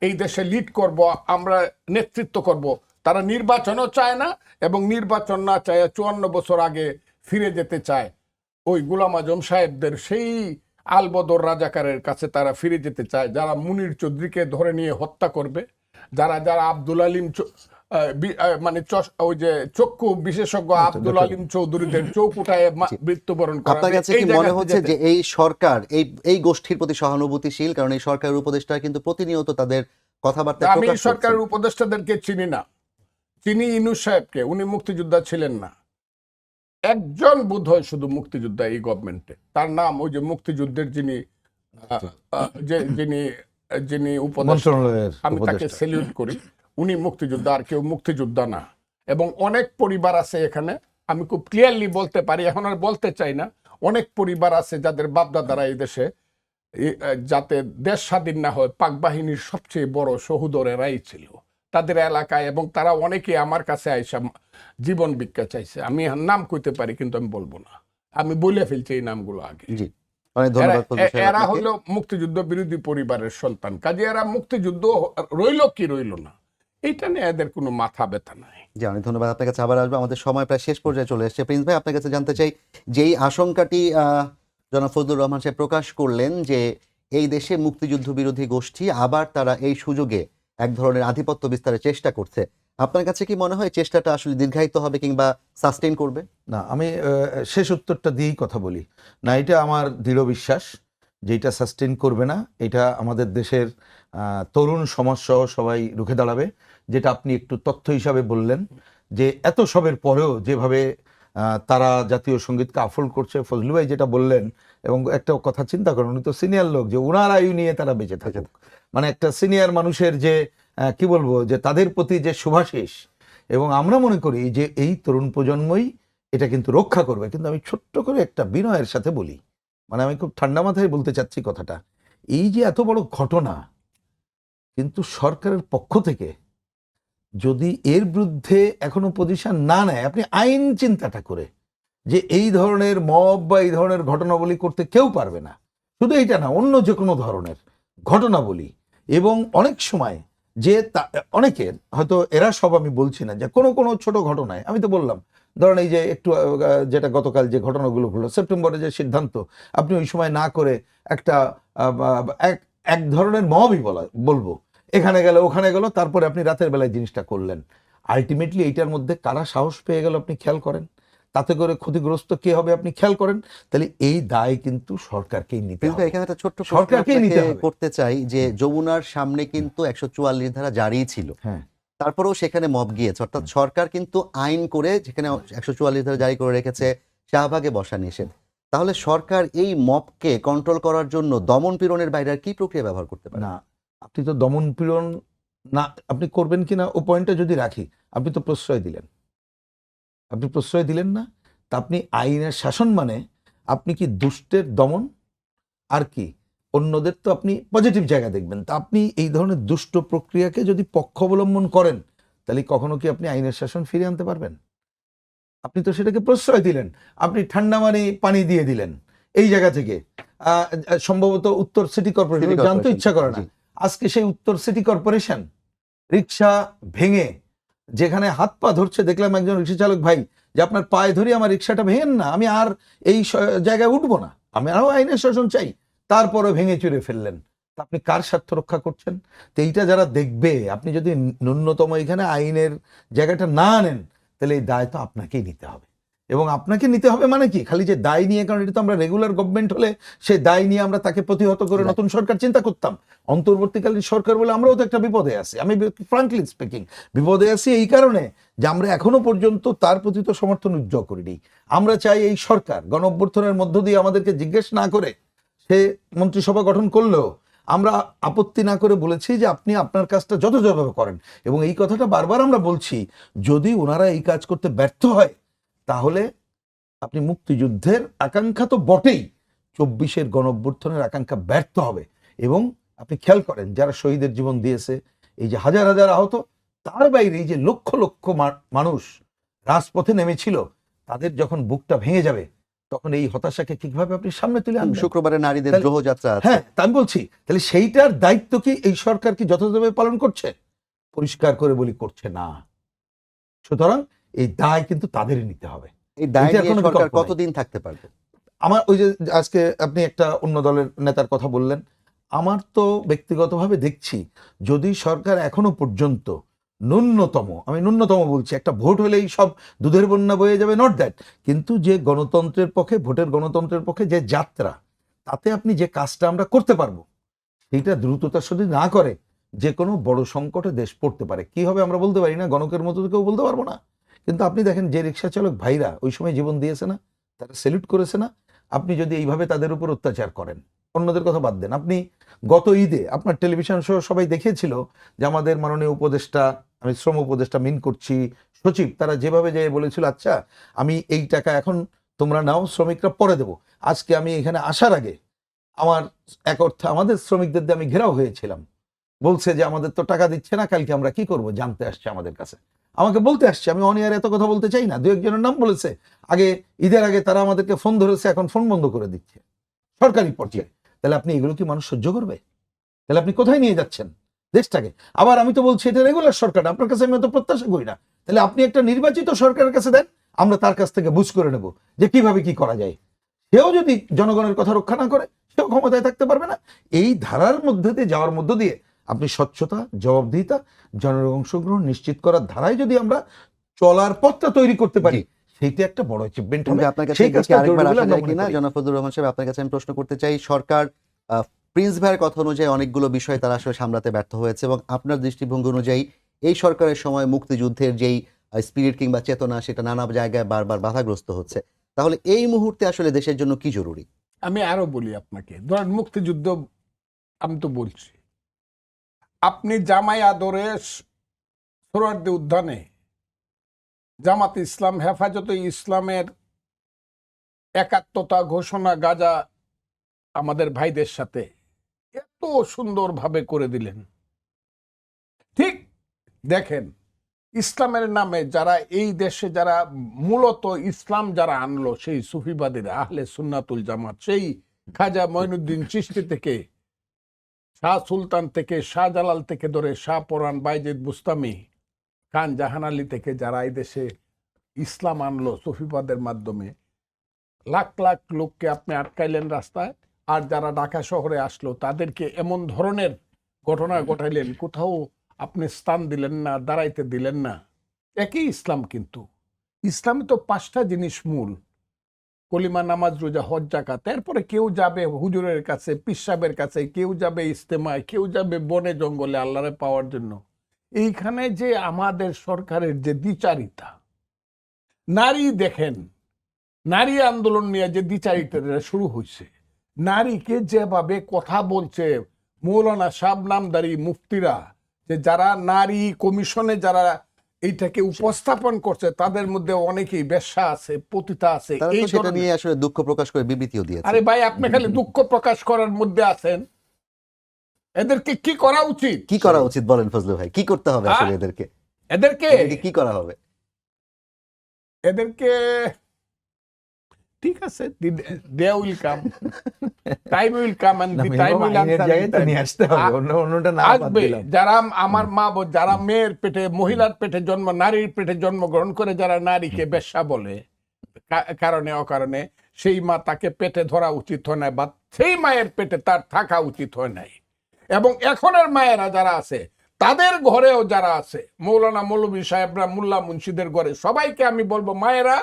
এই দেশে লিড করব, আমরা নেতৃত্ব করব, তারা নির্বাচনও চায় না এবং নির্বাচন না চায় 54 বছর আগে ফিরে যেতে চায়। ওই গোলাম আজম সাহেবদের সেই আলবদর রাজাকারের কাছে তারা ফিরে যেতে চায়, যারা মুনির চৌধুরীকে ধরে নিয়ে হত্যা করবে, যারা যারা আব্দুল আলিম মানে ওই যে চক্ষু বিশেষজ্ঞ আব্দুল আলিম চৌধুরীদের চৌকুটায় মৃত্যুবরণ
আপনার
করাবে।
কাছে কি মনে হচ্ছে যে এই সরকার এই গোষ্ঠীর প্রতি সহানুভূতিশীল? কারণ এই সরকারের উপদেষ্টা কিন্তু প্রতিনিয়ত তাদের কথাবার্তা
আমি
প্রকাশ
সরকারের
করছেন।
উপদেষ্টাদেরকে চিনি না, চিনি ইউনূস সাহেবকে, উনি মুক্তিযোদ্ধা ছিলেন না। একজন বোধ হয় শুধু মুক্তিযোদ্ধা এই গভর্নমেন্টে, তার নাম ওই যে মুক্তিযুদ্ধের যিনি যিনি যিনি উপদেষ্টা,
মন্ত্রণালয়ের
আমি তাকে
উপদেষ্টা।
স্যালিউট করি, উনি মুক্তিযোদ্ধা, আর কেউ মুক্তিযোদ্ধা না। এবং অনেক পরিবার আছে এখানে, আমি খুব ক্লিয়ারলি বলতে পারি, এখন আর বলতে চাই না, অনেক পরিবার আছে যাদের বাপদাদারা এই দেশে যাতে দেশ স্বাধীন না হয় পাক বাহিনীর সবচেয়ে বড় শহুদরেরাই ছিল তাদের এলাকায়, এবং তারা অনেকে আমার কাছে আইসা জীবন ভিক্ষা চাইছে। আমি নাম কইতে পারি কিন্তু আমি বলবো না, আমি বলে ফেলছি এই নামগুলো আগে।
জি, অনেক ধন্যবাদ ফজলুল সাহেব
এরা
আপনাকে।
হলো মুক্তিযুদ্ধ বিরোধী পরিবারের সন্তান, কাজে এরা মুক্তিযুদ্ধ রইল কি রইল না এইটা নিয়ে এদের কোনো মাথা ব্যথা নাই।
জি, অনেক ধন্যবাদ। আপনার কাছে আবার আসবো, আমাদের সময় প্রায় শেষ পর্যায়ে চলে এসেছে। প্রিন্স ভাই, আপনার কাছে জানতে চাই, যেই আশঙ্কাটি জনাব ফজলুর রহমান সাহেব প্রকাশ করলেন যে এই দেশে মুক্তিযুদ্ধ বিরোধী গোষ্ঠী আবার তারা এই সুযোগে এক ধরনের আধিপত্য বিস্তারের চেষ্টা করছে, আপনার কাছে কি মনে হয় চেষ্টাটা আসলে দীর্ঘায়িত হবে কিংবা সাস্টেইন করবে?
না, আমি শেষ উত্তরটা দিয়েই কথা বলি। না, এটা আমার দৃঢ় বিশ্বাস যে এটা সাস্টেন করবে না। এটা আমাদের দেশের তরুণ সমাজসহ সবাই রুখে দাঁড়াবে। যেটা আপনি একটু তথ্য হিসাবে বললেন যে এত সবের পরেও যেভাবে তারা জাতীয় সঙ্গীতকে আফল করছে, ফজলু ভাই যেটা বললেন, এবং একটা কথা চিন্তা করেন, উনি তো সিনিয়র লোক, যে ওনার আয়ু নিয়ে তারা বেঁচে থাকুক, মানে একটা সিনিয়র মানুষের যে কি বলবো, যে তাদের প্রতি যে শুভাশিস, এবং আমরা মনে করি যে এই তরুণ প্রজন্মই এটা কিন্তু রক্ষা করবে। কিন্তু আমি ছোট্ট করে একটা বিনয়ের সাথে বলি, মানে আমি খুব ঠান্ডা মাথায় বলতে চাচ্ছি কথাটা, এই যে এত বড় ঘটনা, কিন্তু সরকারের পক্ষ থেকে যদি এর বিরুদ্ধে এখনো পজিশন না নেয়, আপনি আইন চিন্তাটা করে যে এই ধরনের মব বা এই ধরনের ঘটনাবলী করতে কেউ পারবে না, শুধু এইটা না, অন্য যে কোনো ধরনের ঘটনাবলী, এবং অনেক সময় যে অনেকের হয়তো, এরা সব আমি বলছি না, যে কোনো কোনো ছোট ঘটনায়, আমি তো বললাম ধরেন এই যে একটু যেটা গতকাল যে ঘটনাগুলো হলো, সেপ্টেম্বরে যে সিদ্ধান্ত আপনি ওই সময় না করে একটা এক ধরনের মবই বলবো, এখানে গেল ওখানে গেল, তারপরে আপনি রাতের বেলায় জিনিসটা করলেন, আলটিমেটলি এইটার মধ্যে কারা সাহস পেয়ে গেল আপনি খেয়াল করেন, তাতে করে ক্ষতিগ্রস্ত কে হবে আপনি খেয়াল করেন। তাহলে এই দায় কিন্তু সরকারকেই নিতে
প্রিন্স ভাই,
হবে,
এখানে একটা ছোট্ট প্রশ্ন
সরকারকেই নিতে
আপনাকে
হবে।
করতে চাই, যে যমুনার সামনে কিন্তু 144 ধারা জারি ছিল,
হ্যাঁ,
তারপরেও সেখানে মব গিয়েছে, অর্থাৎ সরকার কিন্তু আইন করে যেখানে 144 ধারা জারি করে রেখেছে শাহবাগে বসা নিষেধ, তাহলে সরকার এই মবকে কন্ট্রোল করার জন্য দমন পীড়নের বাইরে আর কি প্রক্রিয়া ব্যবহার করতে পারে?
না, আপনি তো দমন পীড়ন না আপনি করবেন কিনা ও পয়েন্টটা যদি রাখি, আপনি তো প্রশ্রয় দিলেন, আপনি প্রশ্রয় দিলেন না, তা আপনি আইনের শাসন মানে আপনি কি দুষ্টের দমন, আর কি অন্যদের তো আপনি পজিটিভ জায়গা দেখবেন, তা আপনি এই ধরনের দুষ্ট প্রক্রিয়াকে যদি পক্ষ অবলম্বন করেন, তাহলে কখনো কি আপনি আইনের শাসন ফিরিয়ে আনতে পারবেন? আপনি তো সেটাকে প্রশ্রয় দিলেন, আপনি ঠান্ডা পানি দিয়ে দিলেন এই জায়গা থেকে। সম্ভবত উত্তর সিটি কর্পোরেশন জানতে ইচ্ছা করে না, আজকে সেই উত্তর সিটি কর্পোরেশন রিক্সা ভেঙে, যেখানে হাত পা ধরছে, দেখলাম একজন রিক্সা চালক ভাই, যে আপনার পায়ে ধরে আমার রিক্সাটা ভেঙেন না, আমি আর এই জায়গায় উঠবো না, আমি আরও আইনের শাসন চাই, তারপরে ভেঙে চুরে ফেললেন। তা আপনি কার স্বার্থ রক্ষা করছেন? তো এইটা যারা দেখবে, আপনি যদি ন্যূনতম এখানে আইনের জায়গাটা না আনেন, তাহলে এই দায় তো আপনাকেই নিতে হবে। এবং আপনাকে নিতে হবে মানে কি, খালি যে দায় নিয়ে, কারণ এটা তো আমরা রেগুলার গভর্নমেন্ট হলে সেই দায় নিয়ে আমরা তাকে প্রতিহত করে নতুন সরকার চিন্তা করতাম। অন্তর্বর্তীকালীন সরকার বলে আমরাও তো একটা বিপদে আছি, আমি ফ্রাঙ্কলি স্পিকিং বিপদে আছি এই কারণে যে আমরা এখনো পর্যন্ত তার প্রতি তো সমর্থন উজ্জ্বল করিনি। আমরা চাই এই সরকার গণ অভ্যুত্থানের মধ্য দিয়ে আমাদেরকে জিজ্ঞেস না করে সে মন্ত্রিসভা গঠন করলেও আমরা আপত্তি না করে বলেছি যে আপনি আপনার কাজটা যথাযথভাবে করেন, এবং এই কথাটা বারবার আমরা বলছি, যদি ওনারা এই কাজ করতে ব্যর্থ হয়, তাহলে আপনি মুক্তিযুদ্ধের আকাঙ্ক্ষা তো বটেই, 24-এর গণ অভ্যুত্থানের আকাঙ্ক্ষা ব্যর্থ হবে, এবং আপনি খেয়াল করেন যারা শহীদের জীবন দিয়েছে, এই যে হাজার হাজার আহত, তার বাইরে এই যে লক্ষ লক্ষ মানুষ রাজপথে নেমেছিল, তাদের যখন বুকটা ভেঙে যাবে তখন এই হতাশাকে কিভাবে আপনি সামনে তুলে আনবেন?
শুক্রবারে নারীদের
তাহলে-
দ্রোহ যাত্রা আছে।
হ্যাঁ, তা আমি বলছি, তাহলে সেইটার দায়িত্ব কি এই সরকার কি যথাযথভাবে পালন করছে? পরিষ্কার করে বলি করছে না। সুতরাং এই দায় কিন্তু তাদেরই নিতে হবে।
এই দায়
এটার
নিয়ে
কোনো
সরকার
বিকল্প নাই।
কতদিন থাকতে পারবে?
আমার ওই যে আজকে আপনি একটা অন্য দলের নেতার কথা বললেন, আমার তো ব্যক্তিগতভাবে দেখছি যদি সরকার এখনো পর্যন্ত ন্যূনতম, আমি ন্যূনতম বলছি, একটা ভোট হলেই সব দুধের বন্যা বয়ে যাবে, নট দ্যাট, কিন্তু যে গণতন্ত্রের পক্ষে, ভোটের গণতন্ত্রের পক্ষে যে যাত্রা, তাতে আপনি যে কাজটা আমরা করতে পারবো সেইটা দ্রুততার সাথে না করে যে কোনো বড় সংকটে দেশ পড়তে পারে। কি হবে আমরা বলতে পারি না, গণকের মতো তো কেউ বলতে পারবো না। কিন্তু আপনি দেখেন যে রিক্সা চালক ভাইরা ওই সময় জীবন দিয়েছে না, তারা স্যালুট করেছে না। আপনি যদি এইভাবে তাদের উপর অত্যাচার করেন, অন্যদের কথা বাদ দেন, আপনি গত ঈদে আপনার টেলিভিশন শো সবাই দেখিয়েছিল যে আমাদের মাননীয় উপদেষ্টা, আমি শ্রম উপদেষ্টা মিন করছি, সচিব, তারা যেভাবে যে বলেছিল আচ্ছা আমি এই টাকা এখন তোমরা নাও, শ্রমিকরা পরে দেবো। আজকে আমি এখানে আসার আগে আমার এক অর্থে আমাদের শ্রমিকদের দিয়ে আমি ঘেরাও হয়েছিলাম, বলছে যে আমাদের তো টাকা দিচ্ছে না, কালকে আমরা কি করব, জানতে আসছে আমাদের কাছে, আমাকে বলতে আসছে। আমি অন এয়ার এত কথা বলতে চাই না, দু একজনের নাম বলেছে, আগে ঈদের আগে তারা আমাদেরকে ফোন ধরেছে, এখন ফোন বন্ধ করে দিচ্ছে সরকারি পর্যায়ে। তাহলে আপনি এগুলো কি মানুষ সহ্য করবে? তাহলে আপনি কোথায় নিয়ে যাচ্ছেন দেশটাকে? আবার আমি তো বলছি এটা রেগুলার সরকার, আপনার কাছে আমি অত প্রত্যাশা করি না। তাহলে আপনি একটা নির্বাচিত সরকারের কাছে দেন, আমরা তার কাছ থেকে বুঝ করে নেব যে কিভাবে কি করা যায়। সেও যদি জনগণের কথা রক্ষা না করে, সেও ক্ষমতায় থাকতে পারবে না। এই ধারার মধ্যে দিয়ে যাওয়ার মধ্য দিয়ে আপনি স্বচ্ছতা, জবাবদিহিতা, জনের অংশগ্রহণ নিশ্চিত করার ধারায় যদি আমরা চলার পথটা তৈরি করতে পারি, সেইটা একটা বড় অ্যাচিভমেন্ট হবে।
আপনার কাছে
সেই কাজটা
আরেকবার
জরুরি বলে
আসা
আমরা
যায়
মনে
কিনা
করি।
জনাব ফজলুর রহমান সাহেব, আপনার কাছে আমি প্রশ্ন করতে চাই, সরকার প্রিন্স ভাইয়ের কথা অনুযায়ী অনেকগুলো বিষয় তারা আসলে সামলাতে ব্যর্থ হয়েছে, এবং আপনার দৃষ্টিভঙ্গি অনুযায়ী এই সরকারের সময় মুক্তিযুদ্ধের যেই স্পিরিট কিংবা চেতনা, সেটা নানা জায়গায় বারবার বাধাগ্রস্ত হচ্ছে। তাহলে এই মুহূর্তে আসলে দেশের জন্য কি জরুরি?
আমি আরো বলি আপনাকে, ধরেন মুক্তিযুদ্ধ, আমি তো বলছি, আপনি জামাই আদরে সোহরাওয়ার্দী উদ্যানে জামাত ইসলাম, হেফাজতে ইসলামের একাত্মতা ঘোষণা গাজা আমাদের ভাইদের সাথে এত সুন্দরভাবে করে দিলেন। ঠিক দেখেন, ইসলামের নামে যারা এই দেশে, যারা মূলত ইসলাম যারা আনলো, সেই সুফিবাদীরা, আহলে সুন্নাতুল জামাত, সেই খাজা মঈনুদ্দিন চিশতি থেকে, শাহ সুলতান থেকে, শাহজালাল থেকে ধরে শাহ পরান, বাইজিদ বুস্তামি, খান জাহান আলী থেকে, যারা এই দেশে ইসলাম আনলো সুফিবাদের মাধ্যমে, লাখ লাখ লোককে আপনি আটকাইলেন রাস্তায়। আর যারা ঢাকা শহরে আসলো তাদেরকে এমন ধরনের ঘটনা ঘটাইলেন, কোথাও আপনি স্থান দিলেন না, দাঁড়াইতে দিলেন না। একই ইসলাম, কিন্তু ইসলামে তো 5টা জিনিস মূল: কলিমা, নামাজ, রোজা, হজ, যাকাত। এরপরে কেউ যাবে হুজুরের কাছে, পীর সাহেবের কাছে, কেউ যাবে ইস্তেমায়, কেউ যাবে বনে জঙ্গলে আল্লাহরে পাওয়ার জন্য। এইখানে যে আমাদের সরকারের যে দ্বিচারিতা, নারী দেখেন, নারী আন্দোলন নিয়ে যে দ্বিচারিতা শুরু হয়েছে, নারীকে যেভাবে কথা বলছে মৌলানা শাবনামদারি মুফতিরা, যে যারা নারী কমিশনে যারা এইটাকে উপস্থাপন করছে, তাদের মধ্যে অনেকেই বেশ্যা আছে, পতিতা আছে।
তারা
এই
তো সেটা
ধরনের-
নিয়ে আসলে দুঃখ প্রকাশ করে বিবৃতিও দিয়েছে।
আরে ভাই, আপনি খালি দুঃখ প্রকাশ করার মধ্যে আছেন। এদেরকে কি করা উচিত?
কি করা উচিত বলেন ফজলু ভাই, কি করতে হবে আসলে এদেরকে?
এদেরকে
কি করা হবে?
এদেরকে ঠিক আছে, they will come, time will come, and the time will
নিয়ে আসতে হবে, অন্যটা না বাদ
আসবে।
দিলাম।
যারা আমার মা, যারা মেয়ের পেটে, মহিলার পেটে জন্ম, নারীর পেটে জন্মগ্রহণ করে যারা নারীকে বেশ্যা বলে কারণে অকারণে, সেই মা, তাকে পেটে ধরা উচিত হয় না, বা সেই মায়ের পেটে তার থাকা উচিত হয় নাই। এবং এখনের মায়েরা যারা আছে, তাদের ঘরেও যারা আছে, মৌলানা মৌলভী সাহেবরা, মোল্লা মুন্সিদের ঘরে, সবাইকে আমি বলবো, মায়েরা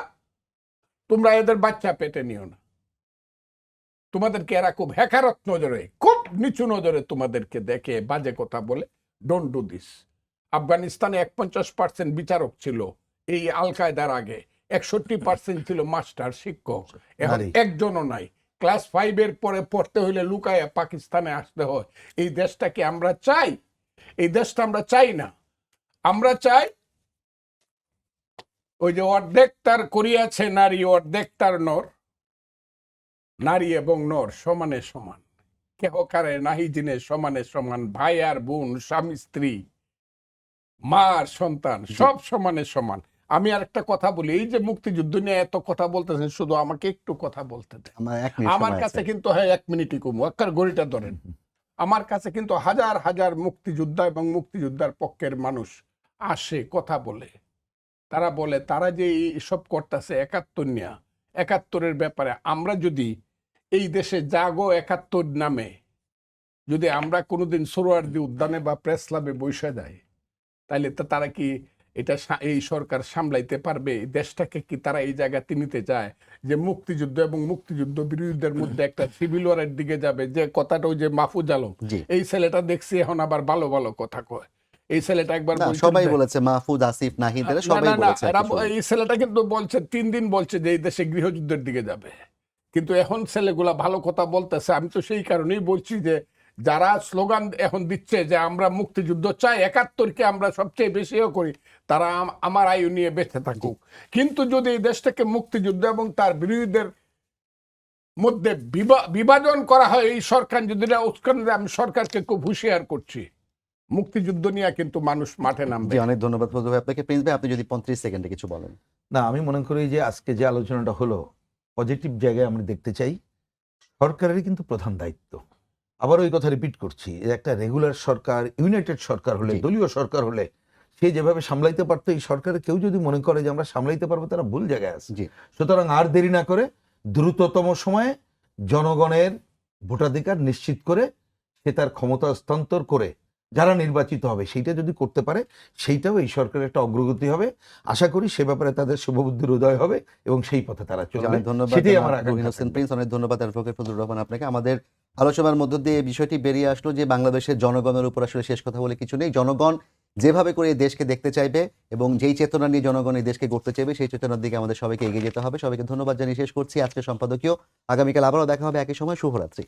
তোমরা এদের বাচ্চা পেটে নিও না। তোমাদেরকে এরা খুব হেকারত নজরে, খুব নিচু নজরে তোমাদেরকে দেখে, বাজে কথা বলে। Don't do this. আফগানিস্তানে 51% বিচারক ছিল এই আল কায়দার আগে, 61% ছিল মাস্টার, শিক্ষক। এখন
নারী।
একজনও নাই। ক্লাস 5 পরে পড়তে হইলে লুকায় পাকিস্তানে আসতে হয়। এই দেশটাকে আমরা চাই? এই দেশটা আমরা চাই না। আমরা চাই ওই যে অর্ধেক তার করিয়াছে নারী, অর্ধেক তার নর, নারী এবং নর সমানে সমান। কেহ কারে নাহি জিনে সমানে সমান, ভাই আর বোন, স্বামী স্ত্রী, মা আর সন্তান, সব সমানে সমান। আমি আর একটা কথা বলি, এই যে মুক্তিযুদ্ধ নিয়ে এত কথা বলতেছেন, শুধু আমাকে একটু কথা বলতে দেন।
আমার 1 মিনিট
আমার
সময়
কাছে
আছে।
কিন্তু হয় 1 মিনিটই কমু, একবার গড়িটা ধরেন। আমার কাছে কিন্তু হাজার হাজার মুক্তিযোদ্ধা এবং মুক্তিযোদ্ধার পক্ষের মানুষ আসে, কথা বলে। তারা বলে তারা যে এসব করতেছে 71 নিয়ে, 71-এর ব্যাপারে আমরা যদি এই দেশে জাগো 71 নামে যদি আমরা কোনোদিন সোহরাওয়ার্দী উদ্যানে বা প্রেস ক্লাবে বসে যাই, তাহলে তো তারা কি এটা এই সরকার সামলাইতে পারবে? এই দেশটাকে কি তারা এই জায়গাতে নিতে চায় যে মুক্তিযুদ্ধ এবং মুক্তিযুদ্ধ বিরোধীদের মধ্যে একটা সিভিল ওয়ারের দিকে যাবে? যে কথাটা ওই যে মাহফুজ আলম,
জি।
এই ছেলেটা দেখছি এখন আবার ভালো ভালো কথা কয়। এই ছেলেটা একবার
না,
বলছে
সবাই
যে-
বলেছে, মাহফুজ, আসিফ, নাহিদ, এরা
না,
সবাই
না, না,
বলেছে
এরা
একই সুরে।
এই ছেলেটা কিন্তু বলছে 3 দিন বলছে যে এই দেশে গৃহযুদ্ধের দিকে যাবে। কিন্তু এখন ছেলেগুলা ভালো কথা বলতেছে। আমি তো সেই কারণেই বলছি যে যারা স্লোগান এখন দিচ্ছে যে আমরা মুক্তিযুদ্ধ চাই, 71-কে আমরা সবচেয়ে বেশিও করি, তারা আমার আয়ু নিয়ে বেঁচে থাকুক। কিন্তু যদি এই দেশটাকে মুক্তিযুদ্ধ এবং তার বিরোধীদের মধ্যে বিভাজন করা হয়, এই সরকার যদি না উস্কানি দেয়, আমি সরকারকে খুব হুঁশিয়ার করছি, মুক্তিযুদ্ধ নিয়ে কিন্তু মানুষ মাঠে নামবে।
জি, অনেক ধন্যবাদ ফজল ভাই আপনাকে। প্রিন্স ভাই, আপনি যদি 35 সেকেন্ডে কিছু বলেন।
না, আমি মনে করি যে আজকে যে আলোচনাটা হলো পজিটিভ জায়গায় আমরা দেখতে চাই। সরকারেরই কিন্তু প্রধান দায়িত্ব, আবার ওই কথা রিপিট করছি, যে একটা রেগুলার সরকার, ইউনাইটেড সরকার হলে,
জি।
দলীয় সরকার হলে সে যেভাবে সামলাইতে পারতো, এই সরকারের কেউ যদি মনে করে যে আমরা সামলাইতে পারবো, তারা ভুল জায়গায় আছে।
জি।
সুতরাং আর দেরি না করে দ্রুততম সময়ে জনগণের ভোটাধিকার নিশ্চিত করে সে তার ক্ষমতা হস্তান্তর করে যারা নির্বাচিত হবে সেইটা যদি করতে পারে, সেইটাও এই সরকারের একটা অগ্রগতি হবে। আশা করি সে ব্যাপারে তাদের শুভবুদ্ধির উদয় হবে এবং সেই পথে তারা
জি,
চলবে।
অনেক ধন্যবাদ
সেটাই
জনাব
আমার
রুহিন
আকাঙ্ক্ষা
হোসেন
থাকবে।
প্রিন্স, অনেক ধন্যবাদ অ্যাডভোকেট ফজলুর রহমান আপনাকে। আমাদের আলোচনার মধ্য দিয়ে এই বিষয়টি বেরিয়ে আসলো যে বাংলাদেশের জনগণের উপর আসলে শেষ কথা বলে কিছু নেই। জনগণ যেভাবে করে এই দেশকে দেখতে চাইবে এবং যেই চেতনা নিয়ে জনগণ এই দেশকে গড়তে চাইবে, সেই চেতনার দিকে আমাদের সবাইকে এগিয়ে যেতে হবে। সবাইকে ধন্যবাদ জানিয়ে শেষ করছি আজকের সম্পাদকীয়। আগামীকাল আবারও দেখা হবে একই সময়। শুভরাত্রি।